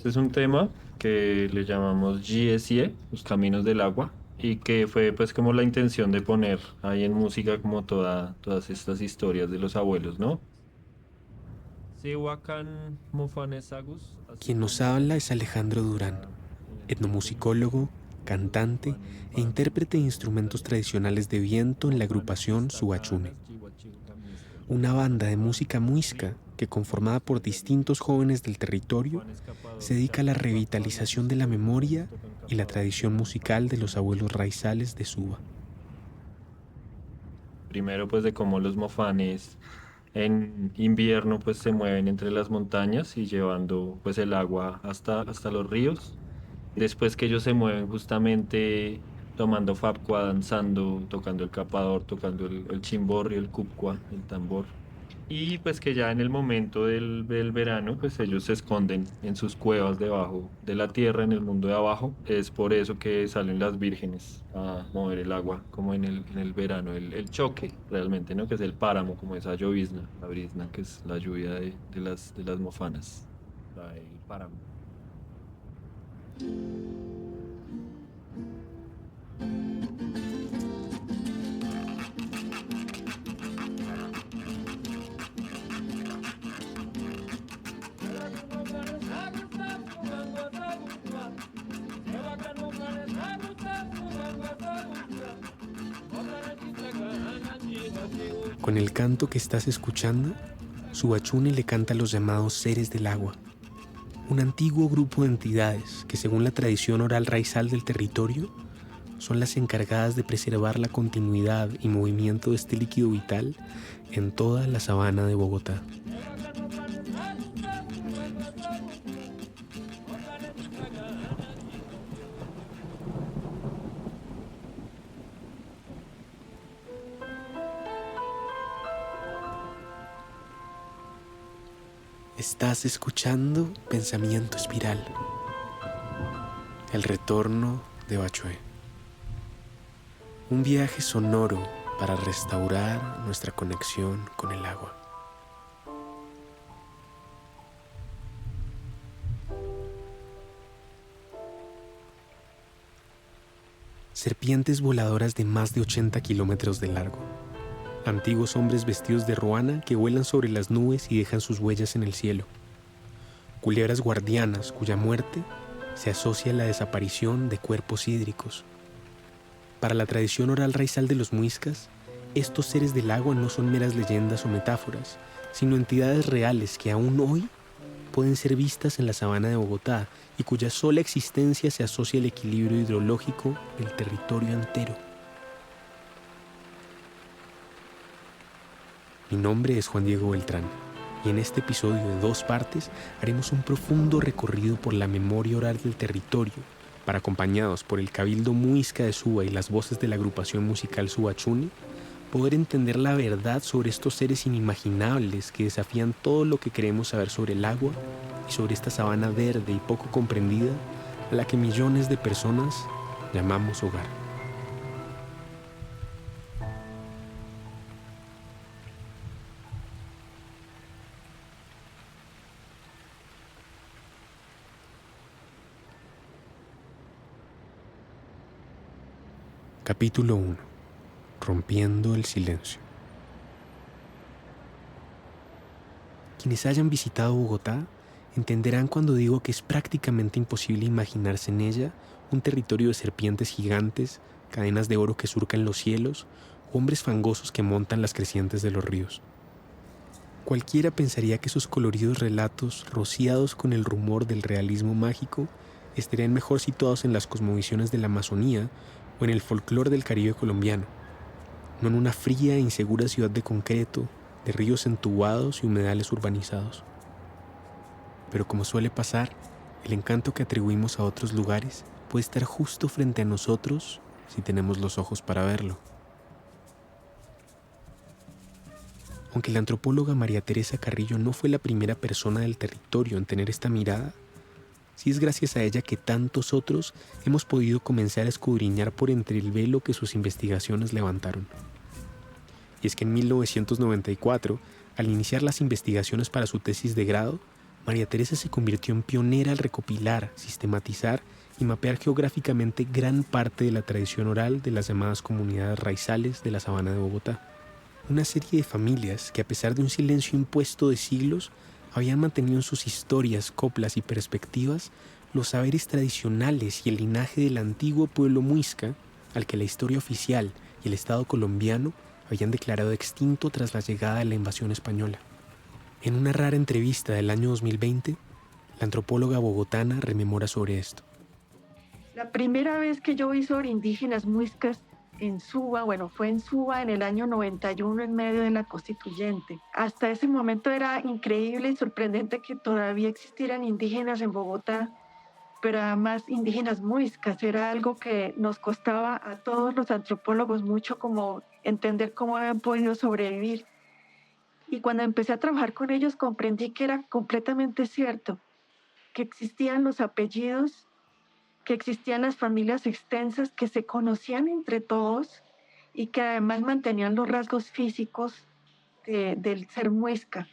Este es un tema que le llamamos GSE, los caminos del agua, y que fue pues como la intención de poner ahí en música como todas estas historias de los abuelos, ¿no? Sehuacan Mofanesagus, así Quien nos como habla es Alejandro Durán, está en el título, etnomusicólogo, los cantante Mofanes e van intérprete de instrumentos Utalia, tradicionales de viento en la Mofanes agrupación Suachune, Istaganas, Chihuachiucamisca, una banda de música Mofanes muisca Río, que, conformada Mofanes por distintos Teguelinchis, jóvenes del territorio, Mofanes se Capador, dedica a la Chacapacuanes revitalización de la Istoguipas, memoria tocan y la Capador, tradición musical de los abuelos raizales de Suba. primero pues de cómo los mofanes en invierno pues se mueven entre las montañas y llevando pues el agua hasta los ríos. Después que ellos se mueven justamente tomando fapcua, danzando, tocando el capador, tocando el chimborrio, el cupcua, el tambor. Y pues que ya en el momento del verano, pues ellos se esconden en sus cuevas debajo de la tierra, en el mundo de abajo. Es por eso que salen las vírgenes a mover el agua, como en el verano, el choque realmente, ¿no? Que es el páramo, como esa llovizna, la brisna, que es la lluvia de las mofanas, el páramo. Con el canto que estás escuchando, Suachune le canta a los llamados seres del agua, un antiguo grupo de entidades que, según la tradición oral raizal del territorio, son las encargadas de preservar la continuidad y movimiento de este líquido vital en toda la sabana de Bogotá. Estás escuchando Pensamiento Espiral, el retorno de Bachué. Un viaje sonoro para restaurar nuestra conexión con el agua. Serpientes voladoras de más de 80 kilómetros de largo. Antiguos hombres vestidos de ruana que vuelan sobre las nubes y dejan sus huellas en el cielo. Culebras guardianas cuya muerte se asocia a la desaparición de cuerpos hídricos. Para la tradición oral raizal de los muiscas, estos seres del agua no son meras leyendas o metáforas, sino entidades reales que aún hoy pueden ser vistas en la sabana de Bogotá y cuya sola existencia se asocia al equilibrio hidrológico del territorio entero. Mi nombre es Juan Diego Beltrán y en este episodio de 2 partes haremos un profundo recorrido por la memoria oral del territorio para, acompañados por el Cabildo Muisca de Suba y las voces de la agrupación musical Subachuni, poder entender la verdad sobre estos seres inimaginables que desafían todo lo que queremos saber sobre el agua y sobre esta sabana verde y poco comprendida a la que millones de personas llamamos hogar. Capítulo 1. Rompiendo el silencio. Quienes hayan visitado Bogotá entenderán cuando digo que es prácticamente imposible imaginarse en ella un territorio de serpientes gigantes, cadenas de oro que surcan los cielos, o hombres fangosos que montan las crecientes de los ríos. Cualquiera pensaría que esos coloridos relatos, rociados con el rumor del realismo mágico, estarían mejor situados en las cosmovisiones de la Amazonía o en el folclore del Caribe colombiano, no en una fría e insegura ciudad de concreto, de ríos entubados y humedales urbanizados. Pero como suele pasar, el encanto que atribuimos a otros lugares puede estar justo frente a nosotros si tenemos los ojos para verlo. Aunque la antropóloga María Teresa Carrillo no fue la primera persona del territorio en tener esta mirada, sí es gracias a ella que tantos otros hemos podido comenzar a escudriñar por entre el velo que sus investigaciones levantaron. Y es que en 1994, al iniciar las investigaciones para su tesis de grado, María Teresa se convirtió en pionera al recopilar, sistematizar y mapear geográficamente gran parte de la tradición oral de las llamadas comunidades raizales de la sabana de Bogotá. Una serie de familias que, a pesar de un silencio impuesto de siglos, habían mantenido en sus historias, coplas y perspectivas los saberes tradicionales y el linaje del antiguo pueblo muisca, al que la historia oficial y el Estado colombiano habían declarado extinto tras la llegada de la invasión española. En una rara entrevista del año 2020, la antropóloga bogotana rememora sobre esto. La primera vez que yo vi sobre indígenas muiscas en Suba, fue en Suba en el año 91 en medio de la Constituyente. Hasta ese momento era increíble y sorprendente que todavía existieran indígenas en Bogotá, pero además indígenas muiscas. Era algo que nos costaba a todos los antropólogos mucho como entender cómo habían podido sobrevivir. Y cuando empecé a trabajar con ellos comprendí que era completamente cierto, que existían los apellidos, que existían las familias extensas, que se conocían entre todos y que además mantenían los rasgos físicos del ser muisca.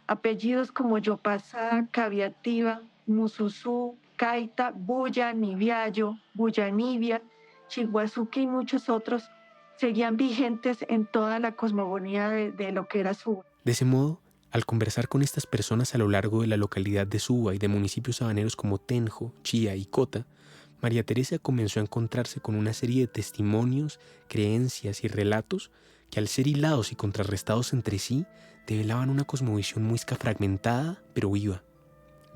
Apellidos como Yopasá, Caviativa, Mususú, Caita, Buya, Niviallo, Buyanivia, Chiguazuque y muchos otros seguían vigentes en toda la cosmogonía de lo que era Suba. De ese modo, al conversar con estas personas a lo largo de la localidad de Suba y de municipios sabaneros como Tenjo, Chía y Cota, María Teresa comenzó a encontrarse con una serie de testimonios, creencias y relatos que, al ser hilados y contrarrestados entre sí, develaban una cosmovisión muisca fragmentada pero viva,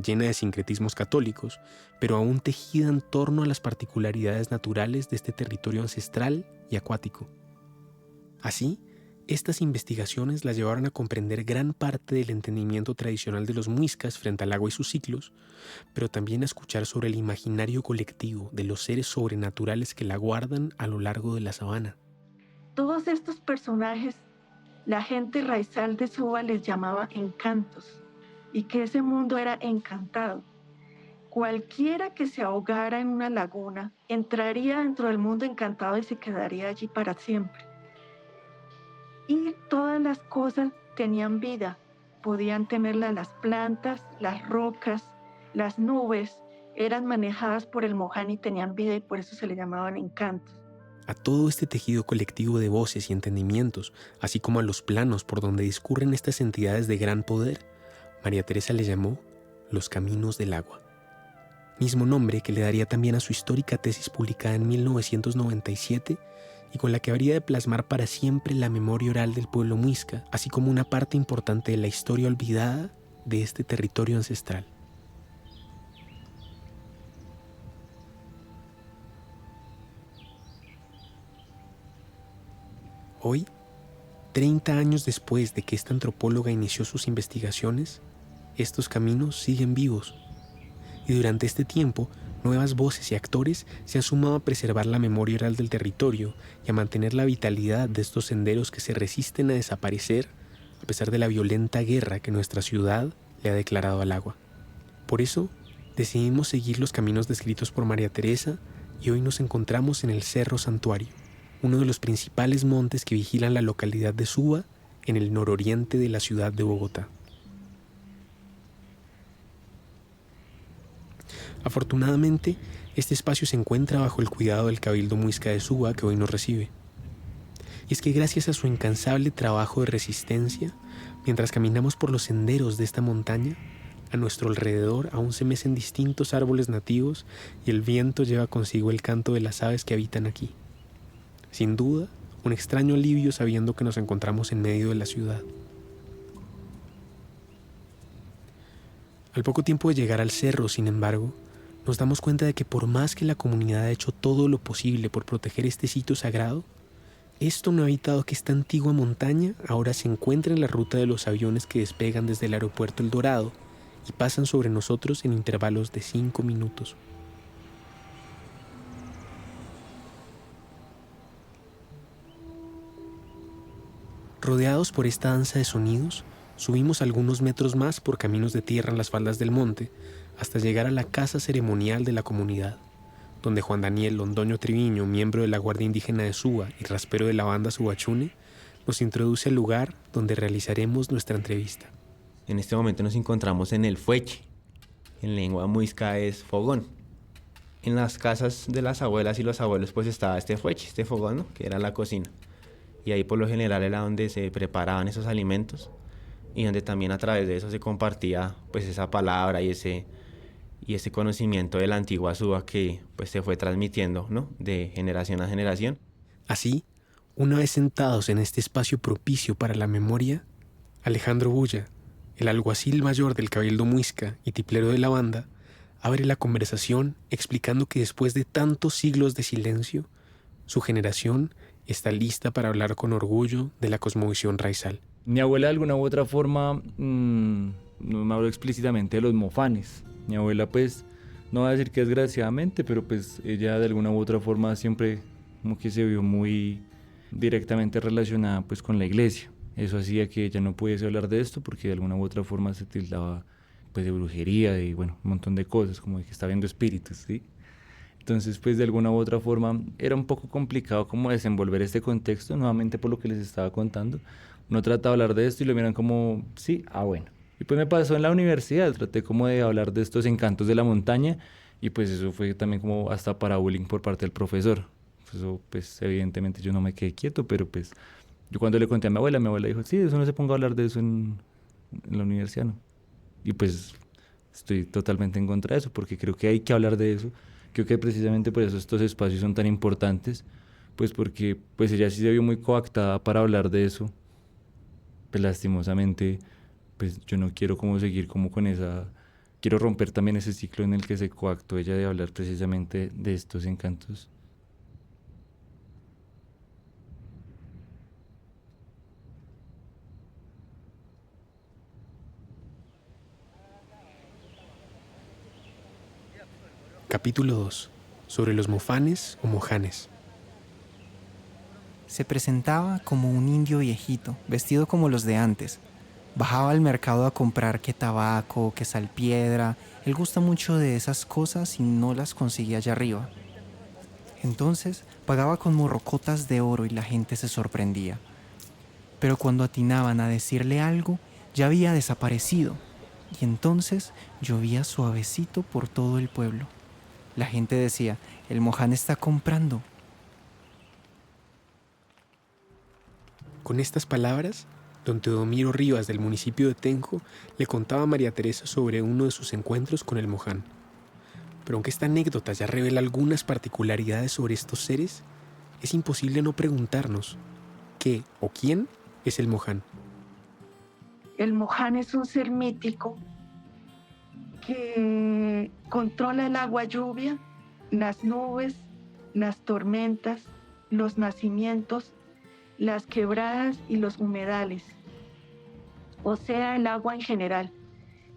llena de sincretismos católicos, pero aún tejida en torno a las particularidades naturales de este territorio ancestral y acuático. Así, estas investigaciones la llevaron a comprender gran parte del entendimiento tradicional de los muiscas frente al agua y sus ciclos, pero también a escuchar sobre el imaginario colectivo de los seres sobrenaturales que la guardan a lo largo de la sabana. Todos estos personajes, la gente raizal de Suba les llamaba encantos, y que ese mundo era encantado. Cualquiera que se ahogara en una laguna entraría dentro del mundo encantado y se quedaría allí para siempre. Y todas las cosas tenían vida, podían tenerla las plantas, las rocas, las nubes, eran manejadas por el Moján y tenían vida y por eso se le llamaban encantos. A todo este tejido colectivo de voces y entendimientos, así como a los planos por donde discurren estas entidades de gran poder, María Teresa le llamó los caminos del agua. Mismo nombre que le daría también a su histórica tesis publicada en 1997 y con la que habría de plasmar para siempre la memoria oral del pueblo muisca, así como una parte importante de la historia olvidada de este territorio ancestral. Hoy, 30 años después de que esta antropóloga inició sus investigaciones, estos caminos siguen vivos. Y durante este tiempo, nuevas voces y actores se han sumado a preservar la memoria oral del territorio y a mantener la vitalidad de estos senderos que se resisten a desaparecer a pesar de la violenta guerra que nuestra ciudad le ha declarado al agua. Por eso, decidimos seguir los caminos descritos por María Teresa y hoy nos encontramos en el Cerro Santuario, uno de los principales montes que vigilan la localidad de Suba en el nororiente de la ciudad de Bogotá. Afortunadamente, este espacio se encuentra bajo el cuidado del Cabildo Muisca de Suba que hoy nos recibe. Y es que gracias a su incansable trabajo de resistencia, mientras caminamos por los senderos de esta montaña, a nuestro alrededor aún se mecen distintos árboles nativos y el viento lleva consigo el canto de las aves que habitan aquí. Sin duda, un extraño alivio sabiendo que nos encontramos en medio de la ciudad. Al poco tiempo de llegar al cerro, sin embargo, nos damos cuenta de que por más que la comunidad ha hecho todo lo posible por proteger este sitio sagrado, esto no ha evitado que esta antigua montaña ahora se encuentre en la ruta de los aviones que despegan desde el aeropuerto El Dorado y pasan sobre nosotros en intervalos de 5 minutos. Rodeados por esta danza de sonidos, subimos algunos metros más por caminos de tierra en las faldas del monte hasta llegar a la casa ceremonial de la comunidad, donde Juan Daniel Londoño Triviño, miembro de la Guardia Indígena de Suba y raspero de la banda Subachune, nos introduce al lugar donde realizaremos nuestra entrevista. En este momento nos encontramos en el fueche. En lengua muisca es fogón. En las casas de las abuelas y los abuelos pues estaba este fueche, este fogón, ¿no? Que era la cocina. Y ahí por lo general era donde se preparaban esos alimentos y donde también a través de eso se compartía pues esa palabra y ese conocimiento de la antigua Suba que pues se fue transmitiendo, ¿no? De generación a generación. Así, una vez sentados en este espacio propicio para la memoria, Alejandro Bulla, el alguacil mayor del Cabildo Muisca y tiplero de la banda, abre la conversación explicando que después de tantos siglos de silencio, su generación está lista para hablar con orgullo de la cosmovisión raizal. Mi abuela de alguna u otra forma no me habló explícitamente de los mofanes. Mi abuela pues, no va a decir que desgraciadamente, pero pues ella de alguna u otra forma siempre como que se vio muy directamente relacionada pues con la iglesia. Eso hacía que ella no pudiese hablar de esto porque de alguna u otra forma se tildaba pues de brujería, de bueno, un montón de cosas, como de que está viendo espíritus, ¿sí? Entonces, pues de alguna u otra forma era un poco complicado como desenvolver este contexto, nuevamente por lo que les estaba contando. Uno trata de hablar de esto y lo miran como, sí, bueno. Y pues me pasó en la universidad, traté como de hablar de estos encantos de la montaña y pues eso fue también como hasta para bullying por parte del profesor. Eso pues evidentemente yo no me quedé quieto, pero pues yo cuando le conté a mi abuela dijo, sí, eso no se ponga a hablar de eso en la universidad, ¿no? Y pues estoy totalmente en contra de eso, porque creo que hay que hablar de eso. Creo que precisamente por eso estos espacios son tan importantes, pues porque pues ella sí se vio muy coactada para hablar de eso. Pues lastimosamente, pues yo no quiero como seguir como con esa... Quiero romper también ese ciclo en el que se coactó ella de hablar precisamente de estos encantos. Capítulo 2. Sobre los mofanes o mojanes. Se presentaba como un indio viejito, vestido como los de antes. Bajaba al mercado a comprar que tabaco, que salpiedra. Él gusta mucho de esas cosas y no las conseguía allá arriba. Entonces pagaba con morrocotas de oro y la gente se sorprendía. Pero cuando atinaban a decirle algo, ya había desaparecido. Y entonces llovía suavecito por todo el pueblo. La gente decía, el moján está comprando. Con estas palabras, don Teodomiro Rivas del municipio de Tenjo le contaba a María Teresa sobre uno de sus encuentros con el moján. Pero aunque esta anécdota ya revela algunas particularidades sobre estos seres, es imposible no preguntarnos qué o quién es el moján. El moján es un ser mítico que controla el agua lluvia, las nubes, las tormentas, los nacimientos, las quebradas y los humedales, o sea, el agua en general.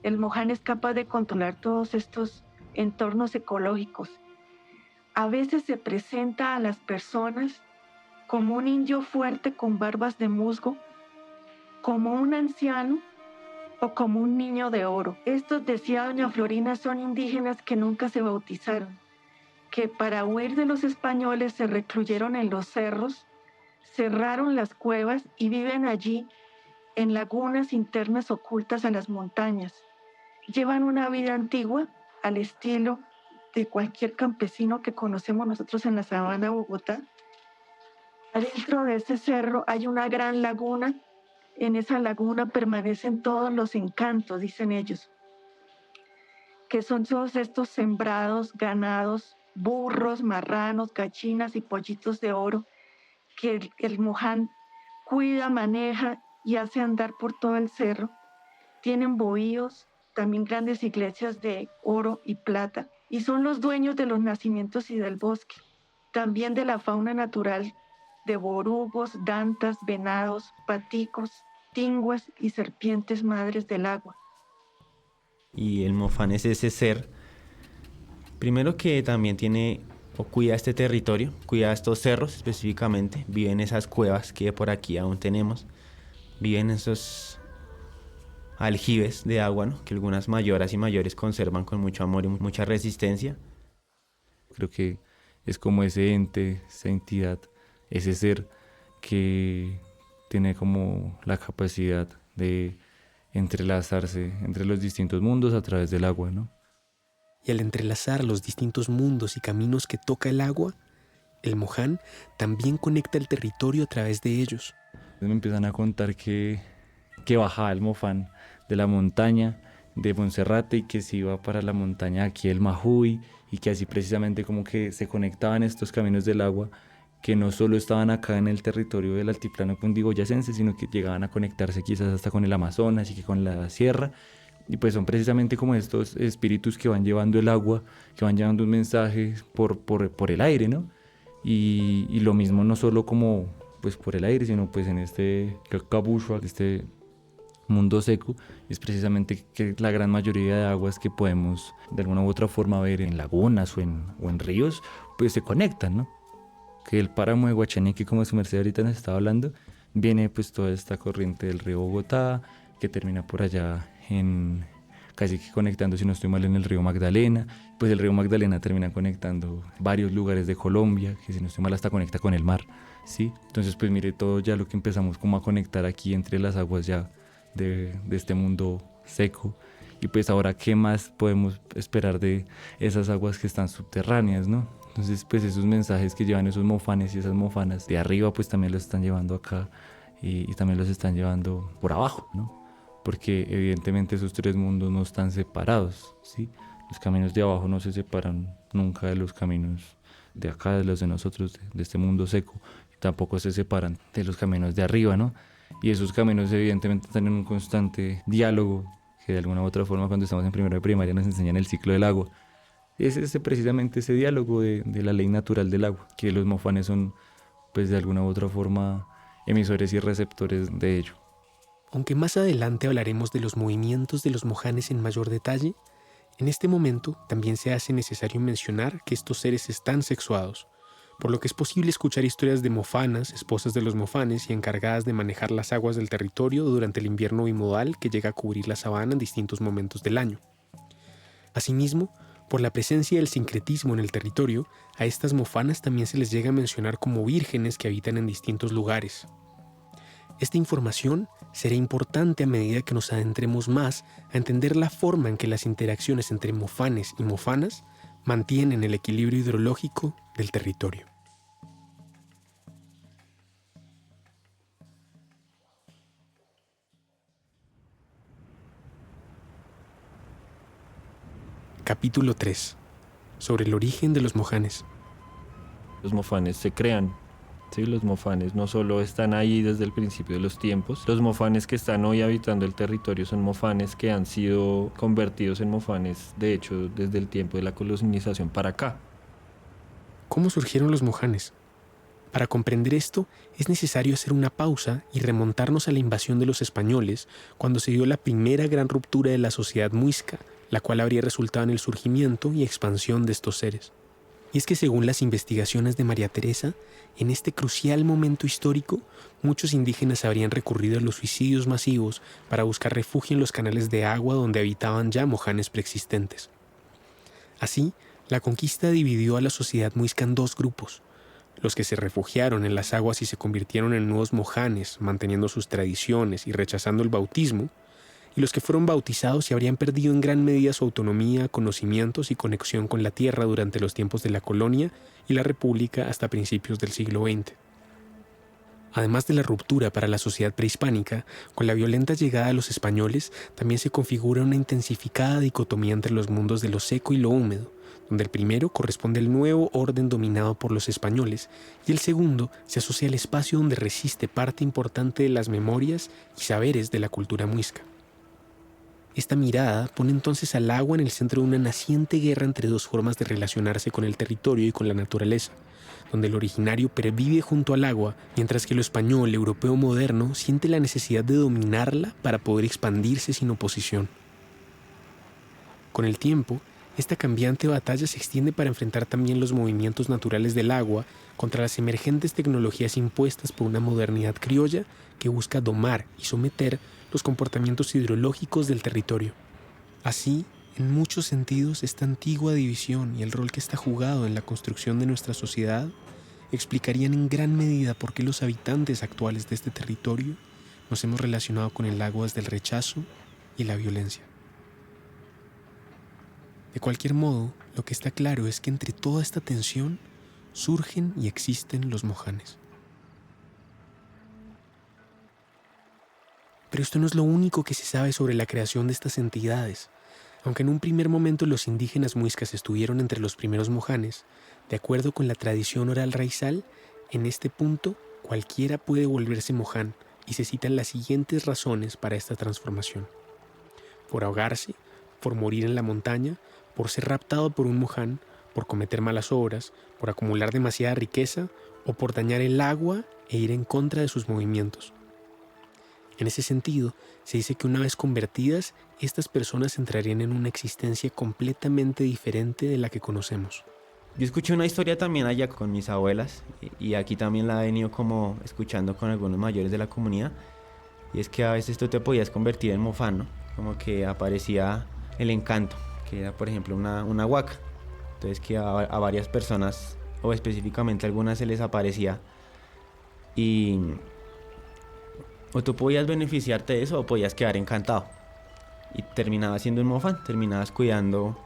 El moján es capaz de controlar todos estos entornos ecológicos. A veces se presenta a las personas como un indio fuerte con barbas de musgo, como un anciano o como un niño de oro. Estos, decía doña Florina, son indígenas que nunca se bautizaron, que para huir de los españoles se recluyeron en los cerros, cerraron las cuevas y viven allí en lagunas internas ocultas a las montañas. Llevan una vida antigua al estilo de cualquier campesino que conocemos nosotros en la sabana de Bogotá. Adentro de ese cerro hay una gran laguna. En esa laguna permanecen todos los encantos, dicen ellos, que son todos estos sembrados, ganados, burros, marranos, gallinas y pollitos de oro que el moján cuida, maneja y hace andar por todo el cerro. Tienen bohíos, también grandes iglesias de oro y plata, y son los dueños de los nacimientos y del bosque, también de la fauna natural de borugos, dantas, venados, paticos, tingües y serpientes madres del agua. Y el mofán es ese ser, primero que también tiene o cuida este territorio, cuida estos cerros específicamente, vive en esas cuevas que por aquí aún tenemos, vive en esos aljibes de agua, ¿no? Que algunas mayoras y mayores conservan con mucho amor y mucha resistencia. Creo que es como ese ente, esa entidad, ese ser que tiene como la capacidad de entrelazarse entre los distintos mundos a través del agua, ¿no? Y al entrelazar los distintos mundos y caminos que toca el agua, el Moján también conecta el territorio a través de ellos. Me empiezan a contar que bajaba el Mofán de la montaña de Monserrate y que se iba para la montaña aquí el Majuy, y que así precisamente como que se conectaban estos caminos del agua que no solo estaban acá en el territorio del altiplano cundiboyacense, sino que llegaban a conectarse quizás hasta con el Amazonas y que con la sierra. Y pues son precisamente como estos espíritus que van llevando el agua, que van llevando un mensaje por el aire, ¿no? Y lo mismo no solo como pues por el aire, sino pues en este cabucho, este mundo seco, es precisamente que la gran mayoría de aguas que podemos de alguna u otra forma ver en lagunas o en ríos, pues se conectan, ¿no? Que el páramo de Guachaneque, como su merced ahorita nos estaba hablando, viene pues toda esta corriente del río Bogotá, que termina por allá en casi que conectando, si no estoy mal, en el río Magdalena. Pues el río Magdalena termina conectando varios lugares de Colombia, que si no estoy mal hasta conecta con el mar, ¿sí? Entonces pues mire todo ya lo que empezamos como a conectar aquí entre las aguas ya de este mundo seco. Y pues ahora, ¿qué más podemos esperar de esas aguas que están subterráneas, no? Entonces pues esos mensajes que llevan esos mofanes y esas mofanas de arriba pues también los están llevando acá y también los están llevando por abajo, ¿no? Porque evidentemente esos tres mundos no están separados, ¿sí? Los caminos de abajo no se separan nunca de los caminos de acá, de los de nosotros, de este mundo seco, y tampoco se separan de los caminos de arriba, ¿no? Y esos caminos evidentemente están en un constante diálogo, que de alguna u otra forma cuando estamos en primero de primaria nos enseñan el ciclo del agua. Es precisamente ese diálogo de la ley natural del agua, que los mofanes son pues de alguna u otra forma emisores y receptores de ello. Aunque más adelante hablaremos de los movimientos de los mojanes en mayor detalle, en este momento también se hace necesario mencionar que estos seres están sexuados, por lo que es posible escuchar historias de mofanas, esposas de los mofanes y encargadas de manejar las aguas del territorio durante el invierno bimodal que llega a cubrir la sabana en distintos momentos del año. Asimismo, por la presencia del sincretismo en el territorio, a estas mofanas también se les llega a mencionar como vírgenes que habitan en distintos lugares. Esta información será importante a medida que nos adentremos más a entender la forma en que las interacciones entre mofanes y mofanas mantienen el equilibrio hidrológico del territorio. Capítulo 3. Sobre el origen de los mojanes. Los mofanes se crean. Sí, los mofanes no solo están ahí desde el principio de los tiempos. Los mofanes que están hoy habitando el territorio son mofanes que han sido convertidos en mofanes, de hecho, desde el tiempo de la colonización para acá. ¿Cómo surgieron los mojanes? Para comprender esto, es necesario hacer una pausa y remontarnos a la invasión de los españoles cuando se dio la primera gran ruptura de la sociedad muisca, la cual habría resultado en el surgimiento y expansión de estos seres. Y es que según las investigaciones de María Teresa, en este crucial momento histórico, muchos indígenas habrían recurrido a los suicidios masivos para buscar refugio en los canales de agua donde habitaban ya mojanes preexistentes. Así, la conquista dividió a la sociedad muisca en dos grupos: los que se refugiaron en las aguas y se convirtieron en nuevos mojanes, manteniendo sus tradiciones y rechazando el bautismo, y los que fueron bautizados y habrían perdido en gran medida su autonomía, conocimientos y conexión con la tierra durante los tiempos de la colonia y la república hasta principios del siglo XX. Además de la ruptura para la sociedad prehispánica, con la violenta llegada de los españoles, también se configura una intensificada dicotomía entre los mundos de lo seco y lo húmedo, donde el primero corresponde al nuevo orden dominado por los españoles y el segundo se asocia al espacio donde resiste parte importante de las memorias y saberes de la cultura muisca. Esta mirada pone entonces al agua en el centro de una naciente guerra entre dos formas de relacionarse con el territorio y con la naturaleza, donde el originario pervive junto al agua, mientras que lo español, europeo moderno, siente la necesidad de dominarla para poder expandirse sin oposición. Con el tiempo, esta cambiante batalla se extiende para enfrentar también los movimientos naturales del agua contra las emergentes tecnologías impuestas por una modernidad criolla que busca domar y someter los comportamientos hidrológicos del territorio. Así, en muchos sentidos, esta antigua división y el rol que está jugado en la construcción de nuestra sociedad explicarían en gran medida por qué los habitantes actuales de este territorio nos hemos relacionado con el agua desde el rechazo y la violencia. De cualquier modo, lo que está claro es que entre toda esta tensión surgen y existen los mojanes. Pero esto no es lo único que se sabe sobre la creación de estas entidades. Aunque en un primer momento los indígenas muiscas estuvieron entre los primeros mojanes, de acuerdo con la tradición oral raizal, en este punto cualquiera puede volverse moján y se citan las siguientes razones para esta transformación: por ahogarse, por morir en la montaña, por ser raptado por un moján, por cometer malas obras, por acumular demasiada riqueza o por dañar el agua e ir en contra de sus movimientos. En ese sentido, se dice que una vez convertidas, estas personas entrarían en una existencia completamente diferente de la que conocemos. Yo escuché una historia también allá con mis abuelas y aquí también la he venido como escuchando con algunos mayores de la comunidad, y es que a veces tú te podías convertir en mofán, ¿no? Como que aparecía el encanto, que era por ejemplo una huaca. Entonces que a varias personas, o específicamente a algunas, se les aparecía y o tú podías beneficiarte de eso o podías quedar encantado y terminabas siendo un mofán, terminabas cuidando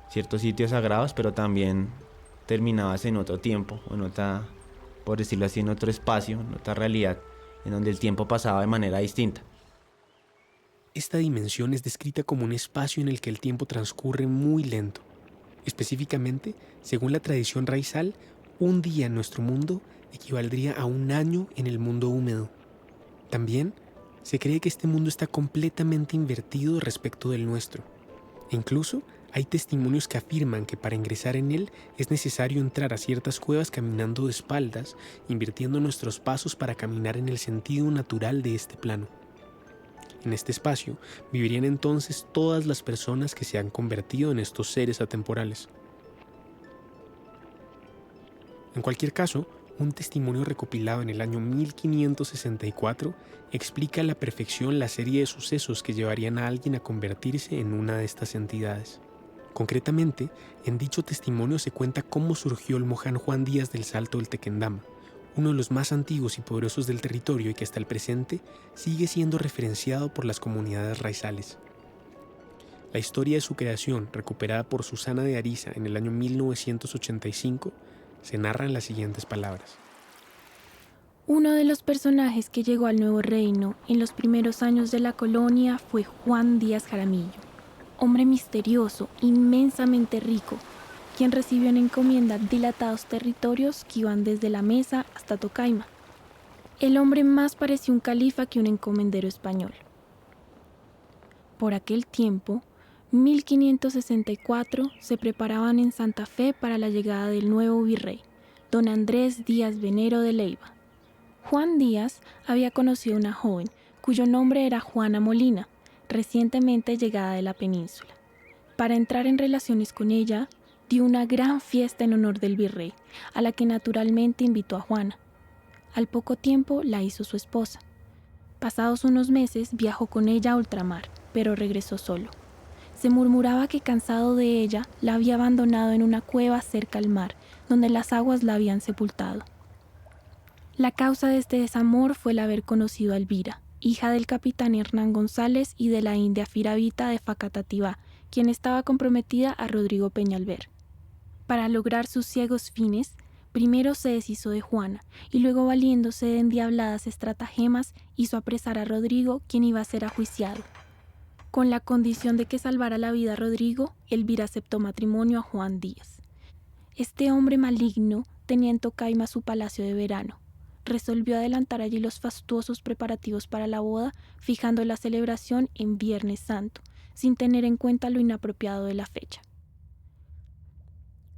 ciertos sitios sagrados, pero también terminabas en otro tiempo, o en otra, por decirlo así, en otro espacio, en otra realidad, en donde el tiempo pasaba de manera distinta. Esta dimensión es descrita como un espacio en el que el tiempo transcurre muy lento. Específicamente, según la tradición raizal, un día en nuestro mundo equivaldría a un año en el mundo húmedo. También se cree que este mundo está completamente invertido respecto del nuestro. E incluso hay testimonios que afirman que para ingresar en él es necesario entrar a ciertas cuevas caminando de espaldas, invirtiendo nuestros pasos para caminar en el sentido natural de este plano. En este espacio vivirían entonces todas las personas que se han convertido en estos seres atemporales. En cualquier caso, un testimonio recopilado en el año 1564 explica a la perfección la serie de sucesos que llevarían a alguien a convertirse en una de estas entidades. Concretamente, en dicho testimonio se cuenta cómo surgió el moján Juan Díaz del Salto del Tequendama, uno de los más antiguos y poderosos del territorio y que hasta el presente sigue siendo referenciado por las comunidades raizales. La historia de su creación, recuperada por Susana de Ariza en el año 1985, se narra en las siguientes palabras. Uno de los personajes que llegó al nuevo reino en los primeros años de la colonia fue Juan Díaz Jaramillo, hombre misterioso, inmensamente rico, quien recibió en encomienda dilatados territorios que iban desde la Mesa hasta Tocaima. El hombre más parecía un califa que un encomendero español. Por aquel tiempo, 1564, se preparaban en Santa Fe para la llegada del nuevo virrey, don Andrés Díaz Venero de Leiva. Juan Díaz había conocido a una joven cuyo nombre era Juana Molina, recientemente llegada de la península. Para entrar en relaciones con ella, dio una gran fiesta en honor del virrey, a la que naturalmente invitó a Juana. Al poco tiempo la hizo su esposa. Pasados unos meses viajó con ella a ultramar, pero regresó solo. Se murmuraba que cansado de ella, la había abandonado en una cueva cerca al mar, donde las aguas la habían sepultado. La causa de este desamor fue el haber conocido a Elvira, hija del capitán Hernán González y de la india Firavita de Facatativá, quien estaba comprometida a Rodrigo Peñalver. Para lograr sus ciegos fines, primero se deshizo de Juana y luego, valiéndose de endiabladas estratagemas, hizo apresar a Rodrigo, quien iba a ser ajuiciado. Con la condición de que salvara la vida a Rodrigo, Elvira aceptó matrimonio a Juan Díaz. Este hombre maligno tenía en Tocaima su palacio de verano. Resolvió adelantar allí los fastuosos preparativos para la boda, fijando la celebración en Viernes Santo, sin tener en cuenta lo inapropiado de la fecha.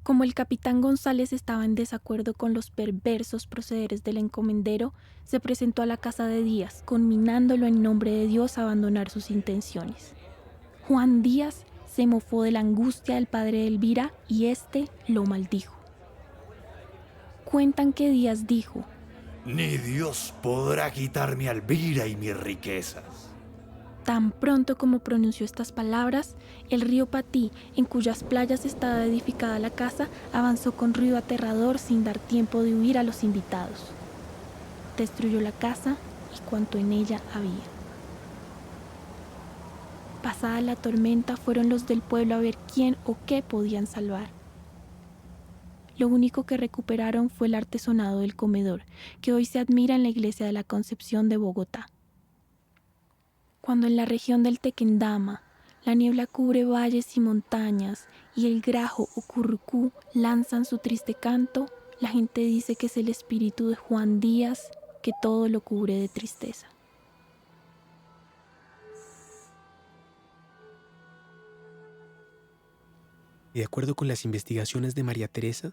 Como el capitán González estaba en desacuerdo con los perversos procederes del encomendero, se presentó a la casa de Díaz, conminándolo en nombre de Dios a abandonar sus intenciones. Juan Díaz se mofó de la angustia del padre de Elvira y éste lo maldijo. Cuentan que Díaz dijo: «Ni Dios podrá quitarme a Elvira y mis riquezas». Tan pronto como pronunció estas palabras, el río Patí, en cuyas playas estaba edificada la casa, avanzó con ruido aterrador sin dar tiempo de huir a los invitados. Destruyó la casa y cuanto en ella había. Pasada la tormenta fueron los del pueblo a ver quién o qué podían salvar. Lo único que recuperaron fue el artesonado del comedor, que hoy se admira en la iglesia de la Concepción de Bogotá. Cuando en la región del Tequendama la niebla cubre valles y montañas y el grajo o currucú lanzan su triste canto, la gente dice que es el espíritu de Juan Díaz que todo lo cubre de tristeza. Y de acuerdo con las investigaciones de María Teresa,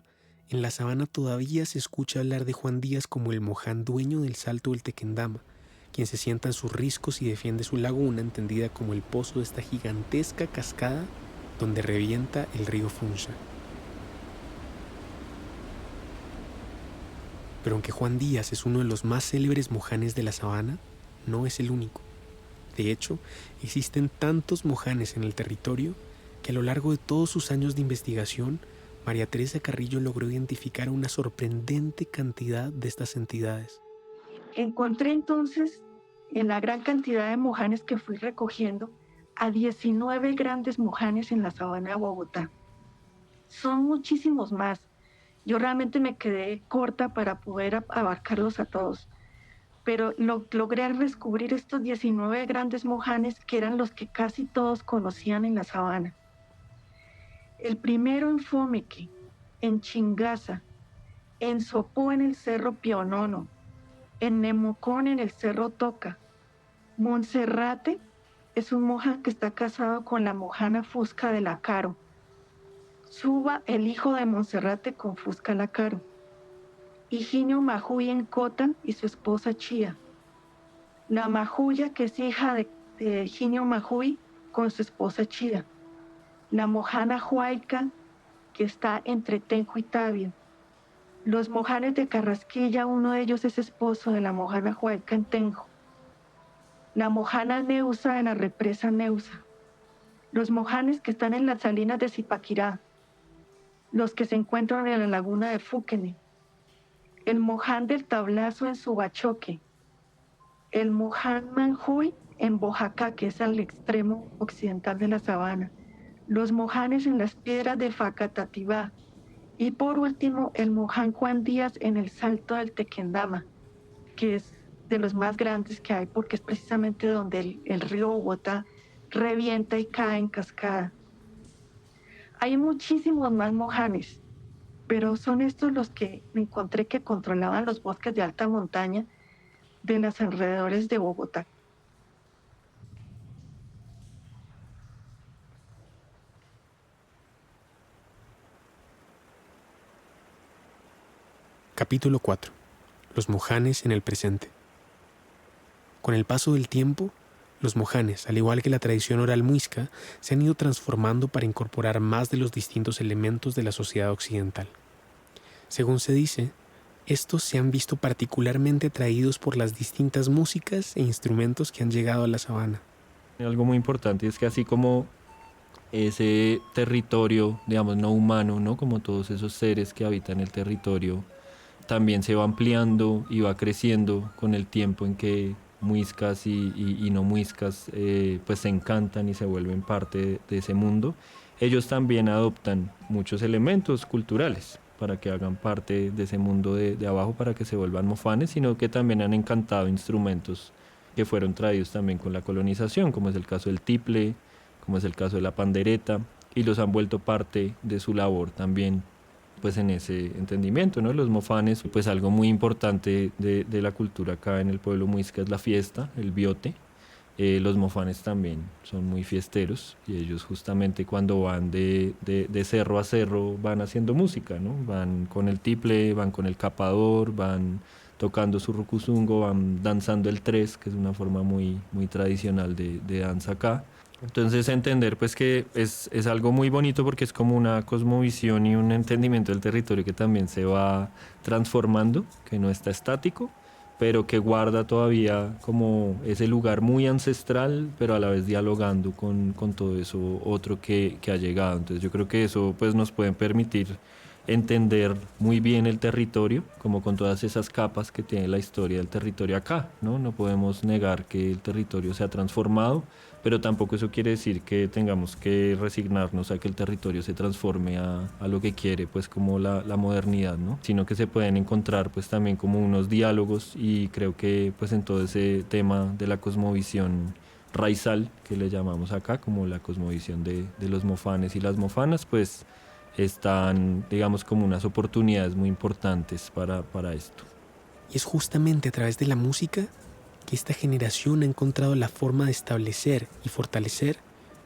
en la sabana todavía se escucha hablar de Juan Díaz como el Moján dueño del Salto del Tequendama, quien se sienta en sus riscos y defiende su laguna, entendida como el pozo de esta gigantesca cascada donde revienta el río Funza. Pero aunque Juan Díaz es uno de los más célebres mojanes de la sabana, no es el único. De hecho, existen tantos mojanes en el territorio que a lo largo de todos sus años de investigación, María Teresa Carrillo logró identificar una sorprendente cantidad de estas entidades. Encontré entonces, en la gran cantidad de mojanes que fui recogiendo, a 19 grandes mojanes en la sabana de Bogotá. Son muchísimos más. Yo realmente me quedé corta para poder abarcarlos a todos. Pero logré descubrir estos 19 grandes mojanes que eran los que casi todos conocían en la sabana. El primero en Fomeque, en Chingaza, en Sopó en el Cerro Pionono, en Nemocón en el Cerro Toca. Monserrate es un moján que está casado con la mojana Fusca de la Caro. Suba, el hijo de Monserrate con Fusca la Caro. Higinio Majuy en Cota y su esposa Chía. La Majuya, que es hija de Higinio Majuy con su esposa Chía. La mojana Huayca, que está entre Tenjo y Tabio. Los mojanes de Carrasquilla, uno de ellos es esposo de la mojana Huayca en Tenjo. La mojana Neusa en la represa Neusa. Los mojanes que están en las salinas de Zipaquirá. Los que se encuentran en la laguna de Fúquene. El moján del Tablazo en Subachoque. El moján Manjuy en Bojacá, que es al extremo occidental de la sabana. Los mojanes en las piedras de Facatativá. Y por último, el moján Juan Díaz en el Salto del Tequendama, que es de los más grandes que hay porque es precisamente donde el río Bogotá revienta y cae en cascada. Hay muchísimos más mojanes, pero son estos los que me encontré que controlaban los bosques de alta montaña de los alrededores de Bogotá. Capítulo 4. Los mojanes en el presente. Con el paso del tiempo, los mojanes, al igual que la tradición oral muisca, se han ido transformando para incorporar más de los distintos elementos de la sociedad occidental. Según se dice, estos se han visto particularmente atraídos por las distintas músicas e instrumentos que han llegado a la sabana. Algo muy importante es que así como ese territorio, digamos, no humano, ¿no? Como todos esos seres que habitan el territorio, también se va ampliando y va creciendo con el tiempo en que muiscas y no muiscas pues se encantan y se vuelven parte de ese mundo. Ellos también adoptan muchos elementos culturales para que hagan parte de ese mundo de abajo, para que se vuelvan mofanes, sino que también han encantado instrumentos que fueron traídos también con la colonización, como es el caso del tiple, como es el caso de la pandereta, y los han vuelto parte de su labor también, pues en ese entendimiento, ¿no? Los mofanes, pues algo muy importante de la cultura acá en el pueblo muisca es la fiesta, el biote. Los mofanes también son muy fiesteros y ellos justamente cuando van de cerro a cerro van haciendo música, ¿no? Van con el tiple, van con el capador, van tocando su rucuzungo, van danzando el tres, que es una forma muy, muy tradicional de danza acá. Entonces entender pues que es algo muy bonito porque es como una cosmovisión y un entendimiento del territorio que también se va transformando, que no está estático, pero que guarda todavía como ese lugar muy ancestral, pero a la vez dialogando con todo eso otro que ha llegado. Entonces yo creo que eso pues nos puede permitir entender muy bien el territorio, como con todas esas capas que tiene la historia del territorio acá, ¿no? No podemos negar que el territorio se ha transformado, pero tampoco eso quiere decir que tengamos que resignarnos a que el territorio se transforme a lo que quiere, pues como la modernidad, ¿no? Sino que se pueden encontrar pues también como unos diálogos, y creo que pues en todo ese tema de la cosmovisión raizal que le llamamos acá, como la cosmovisión de los mofanes y las mofanas, pues están, digamos, como unas oportunidades muy importantes para esto. Y es justamente a través de la música que esta generación ha encontrado la forma de establecer y fortalecer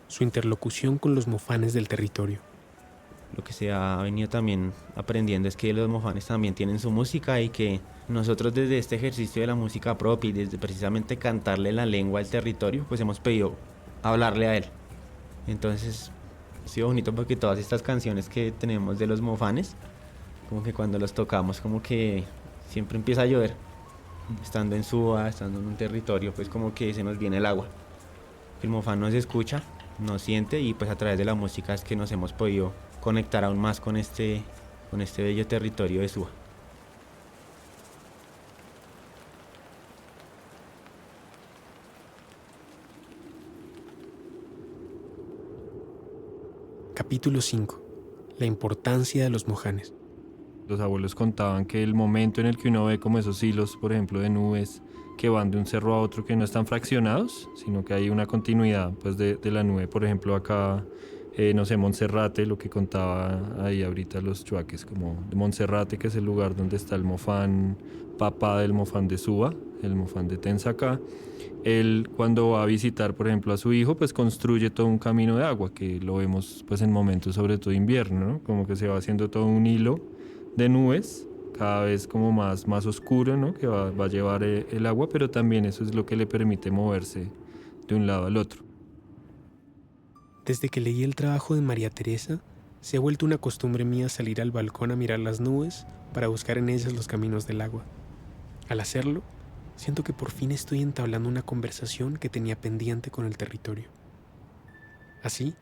su interlocución con los mofanes del territorio. Lo que se ha venido también aprendiendo es que los mofanes también tienen su música, y que nosotros desde este ejercicio de la música propia y desde precisamente cantarle la lengua al territorio, pues hemos pedido hablarle a él. Entonces ha sido bonito porque todas estas canciones que tenemos de los mofanes, como que cuando los tocamos como que siempre empieza a llover. Estando en Suba, estando en un territorio, pues como que se nos viene el agua. El mofán nos escucha, nos siente, y pues a través de la música es que nos hemos podido conectar aún más con este bello territorio de Suba. Capítulo 5. La importancia de los mojanes. Los abuelos contaban que el momento en el que uno ve como esos hilos, por ejemplo, de nubes que van de un cerro a otro, que no están fraccionados, sino que hay una continuidad pues de la nube. Por ejemplo, acá, no sé, Monserrate, lo que contaba ahí ahorita los chuaques, como de Monserrate, que es el lugar donde está el mofán, papá del mofán de Suba, el mofán de Tensacá. Él, cuando va a visitar, por ejemplo, a su hijo, pues construye todo un camino de agua, que lo vemos pues en momentos sobre todo de invierno, ¿no? Como que se va haciendo todo un hilo de nubes, cada vez como más oscuro, ¿no? Que va a llevar el agua, pero también eso es lo que le permite moverse de un lado al otro. Desde que leí el trabajo de María Teresa, se ha vuelto una costumbre mía salir al balcón a mirar las nubes para buscar en ellas los caminos del agua. Al hacerlo, siento que por fin estoy entablando una conversación que tenía pendiente con el territorio. Así,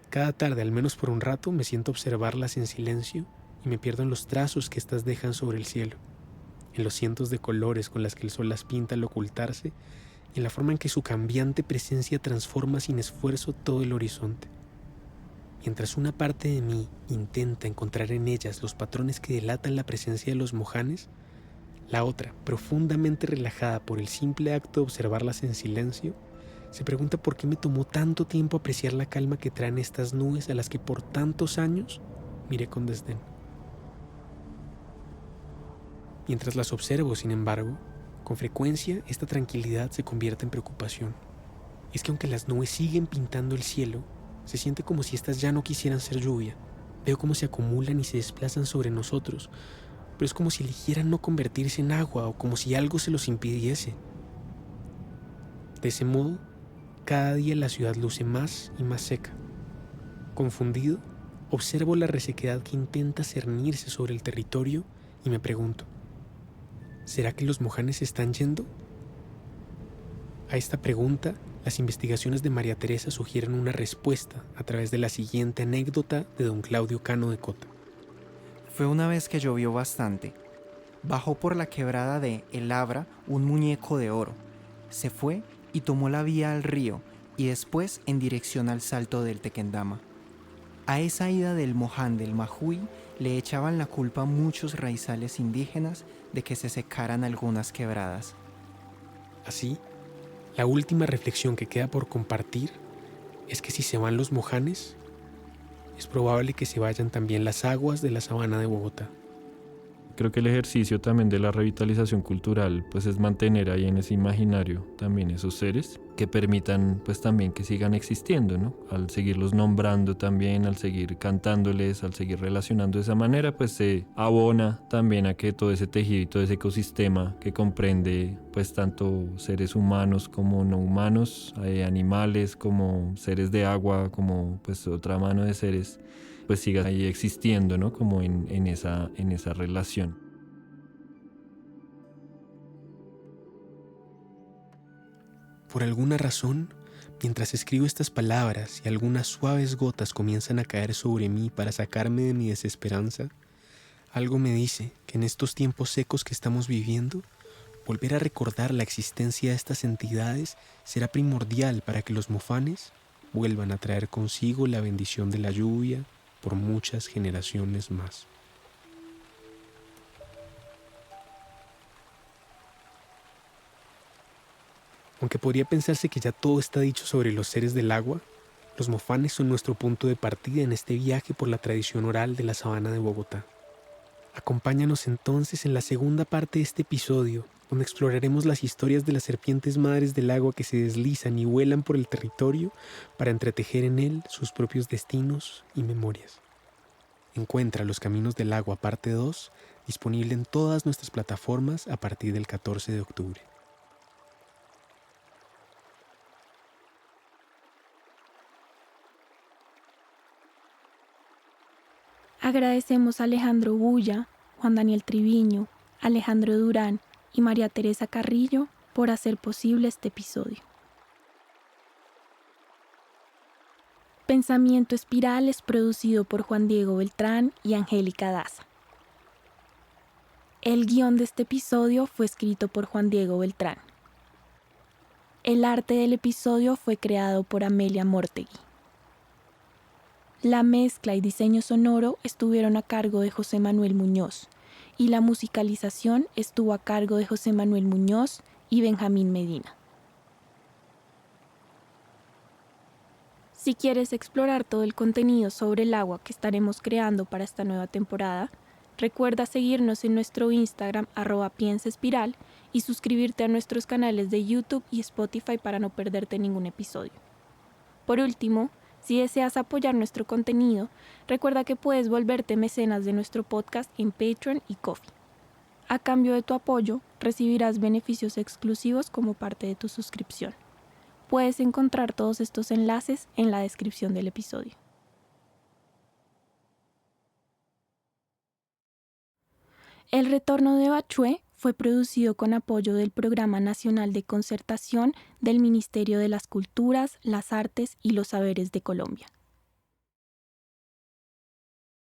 cada tarde, al menos por un rato, me siento a observarlas en silencio y me pierdo en los trazos que éstas dejan sobre el cielo, en los cientos de colores con las que el sol las pinta al ocultarse, y en la forma en que su cambiante presencia transforma sin esfuerzo todo el horizonte. Mientras una parte de mí intenta encontrar en ellas los patrones que delatan la presencia de los mojanes, la otra, profundamente relajada por el simple acto de observarlas en silencio, se pregunta por qué me tomó tanto tiempo apreciar la calma que traen estas nubes a las que por tantos años miré con desdén. Mientras las observo, sin embargo, con frecuencia esta tranquilidad se convierte en preocupación. Es que aunque las nubes siguen pintando el cielo, se siente como si estas ya no quisieran ser lluvia. Veo cómo se acumulan y se desplazan sobre nosotros, pero es como si eligieran no convertirse en agua o como si algo se los impidiese. De ese modo, cada día la ciudad luce más y más seca. Confundido, observo la resequedad que intenta cernirse sobre el territorio y me pregunto, ¿será que los mojanes se están yendo? A esta pregunta, las investigaciones de María Teresa sugieren una respuesta a través de la siguiente anécdota de don Claudio Cano de Cota. Fue una vez que llovió bastante. Bajó por la quebrada de El Abra un muñeco de oro. Se fue y tomó la vía al río y después en dirección al Salto del Tequendama. A esa ida del Moján del Majuy le echaban la culpa muchos raizales indígenas de que se secaran algunas quebradas. Así, la última reflexión que queda por compartir es que si se van los mojanes, es probable que se vayan también las aguas de la sabana de Bogotá. Creo que el ejercicio también de la revitalización cultural pues es mantener ahí en ese imaginario también esos seres que permitan pues también que sigan existiendo, ¿no? Al seguirlos nombrando también, al seguir cantándoles, al seguir relacionando de esa manera, pues se abona también a que todo ese tejido y todo ese ecosistema que comprende pues tanto seres humanos como no humanos, animales como seres de agua, como pues otra mano de seres, pues siga ahí existiendo, ¿no? Como en esa relación. Por alguna razón, mientras escribo estas palabras y algunas suaves gotas comienzan a caer sobre mí para sacarme de mi desesperanza, Algo me dice que en estos tiempos secos que estamos viviendo, volver a recordar la existencia de estas entidades será primordial para que los mofanes vuelvan a traer consigo la bendición de la lluvia por muchas generaciones más. Aunque podría pensarse que ya todo está dicho sobre los seres del agua, los mofanes son nuestro punto de partida en este viaje por la tradición oral de la sabana de Bogotá. Acompáñanos entonces en la segunda parte de este episodio, donde exploraremos las historias de las serpientes madres del agua que se deslizan y vuelan por el territorio para entretejer en él sus propios destinos y memorias. Encuentra Los Caminos del Agua parte 2, disponible en todas nuestras plataformas a partir del 14 de octubre. Agradecemos a Alejandro Bulla, Juan Daniel Triviño, Alejandro Durán y María Teresa Carrillo por hacer posible este episodio. Pensamiento Espiral es producido por Juan Diego Beltrán y Angélica Daza. El guión de este episodio fue escrito por Juan Diego Beltrán. El arte del episodio fue creado por Amelia Mortegui. La mezcla y diseño sonoro estuvieron a cargo de José Manuel Muñoz y la musicalización estuvo a cargo de José Manuel Muñoz y Benjamín Medina. Si quieres explorar todo el contenido sobre el agua que estaremos creando para esta nueva temporada, recuerda seguirnos en nuestro Instagram @piensaespiral y suscribirte a nuestros canales de YouTube y Spotify para no perderte ningún episodio. Por último, si deseas apoyar nuestro contenido, recuerda que puedes volverte mecenas de nuestro podcast en Patreon y Ko-fi. A cambio de tu apoyo, recibirás beneficios exclusivos como parte de tu suscripción. Puedes encontrar todos estos enlaces en la descripción del episodio. El Retorno de Bachué fue producido con apoyo del Programa Nacional de Concertación del Ministerio de las Culturas, las Artes y los Saberes de Colombia.